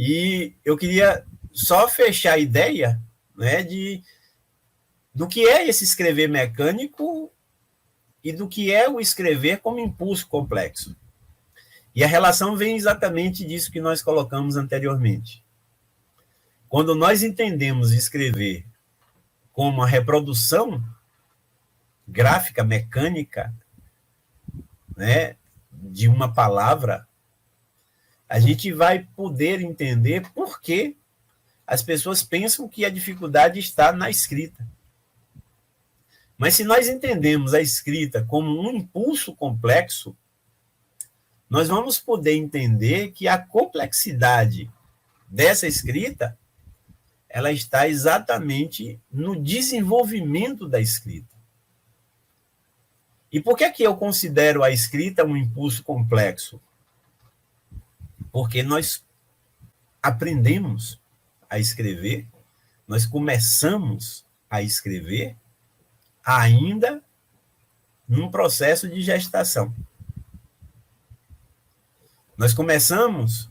E eu queria só fechar a ideia, né, do que é esse escrever mecânico e do que é o escrever como impulso complexo. E a relação vem exatamente disso que nós colocamos anteriormente. Quando nós entendemos escrever como a reprodução gráfica, mecânica, né, de uma palavra, a gente vai poder entender por que as pessoas pensam que a dificuldade está na escrita. Mas se nós entendemos a escrita como um impulso complexo, nós vamos poder entender que a complexidade dessa escrita, ela está exatamente no desenvolvimento da escrita. E por que eu considero a escrita um impulso complexo? Porque nós aprendemos a escrever, nós começamos a escrever ainda num processo de gestação. Nós começamos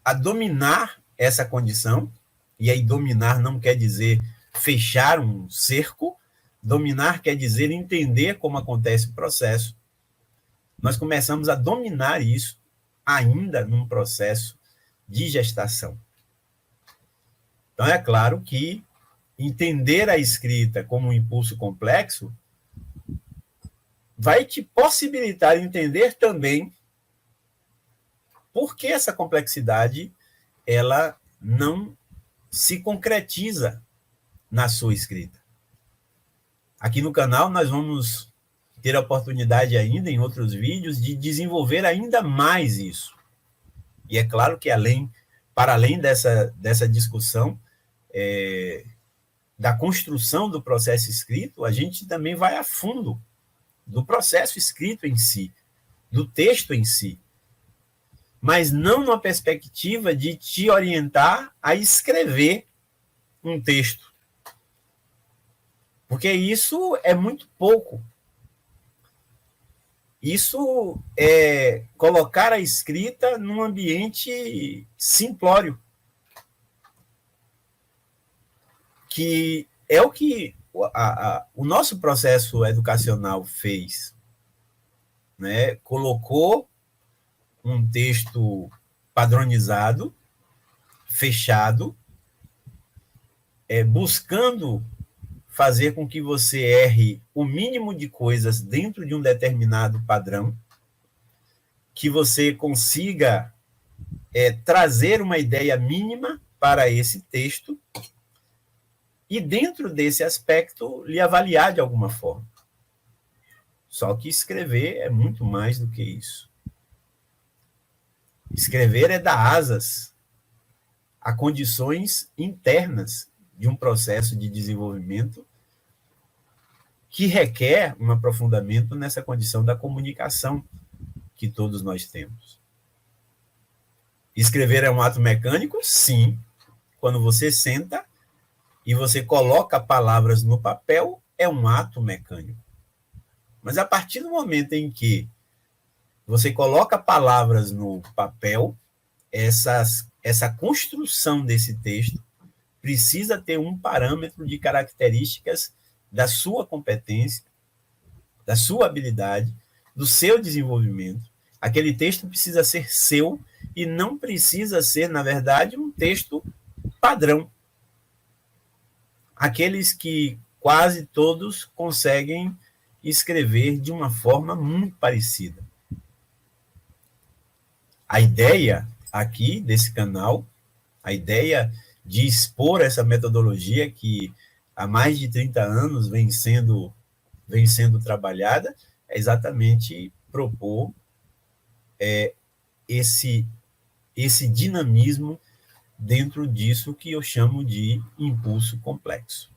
a dominar essa condição, e aí dominar não quer dizer fechar um cerco, dominar quer dizer entender como acontece o processo. Nós começamos a dominar isso ainda num processo de gestação. Então, é claro que entender a escrita como um impulso complexo vai te possibilitar entender também por que essa complexidade ela não se concretiza na sua escrita. Aqui no canal nós vamos ter a oportunidade ainda em outros vídeos de desenvolver ainda mais isso. E é claro que para além dessa discussão da construção do processo escrito, a gente também vai a fundo do processo escrito em si, do texto em si, mas não numa perspectiva de te orientar a escrever um texto. Porque isso é muito pouco. Isso é colocar a escrita num ambiente simplório, que é o que o nosso processo educacional fez, né? Colocou um texto padronizado, fechado, buscando fazer com que você erre o mínimo de coisas dentro de um determinado padrão, que você consiga trazer uma ideia mínima para esse texto e, dentro desse aspecto, lhe avaliar de alguma forma. Só que escrever é muito mais do que isso. Escrever é dar asas a condições internas de um processo de desenvolvimento que requer um aprofundamento nessa condição da comunicação que todos nós temos. Escrever é um ato mecânico? Sim. Quando você senta e você coloca palavras no papel, é um ato mecânico. Mas a partir do momento em que você coloca palavras no papel, essa construção desse texto precisa ter um parâmetro de características da sua competência, da sua habilidade, do seu desenvolvimento. Aquele texto precisa ser seu e não precisa ser, na verdade, um texto padrão. Aqueles que quase todos conseguem escrever de uma forma muito parecida. A ideia aqui desse canal, a ideia de expor essa metodologia que há mais de 30 anos vem sendo trabalhada, é exatamente propor esse dinamismo dentro disso que eu chamo de impulso complexo.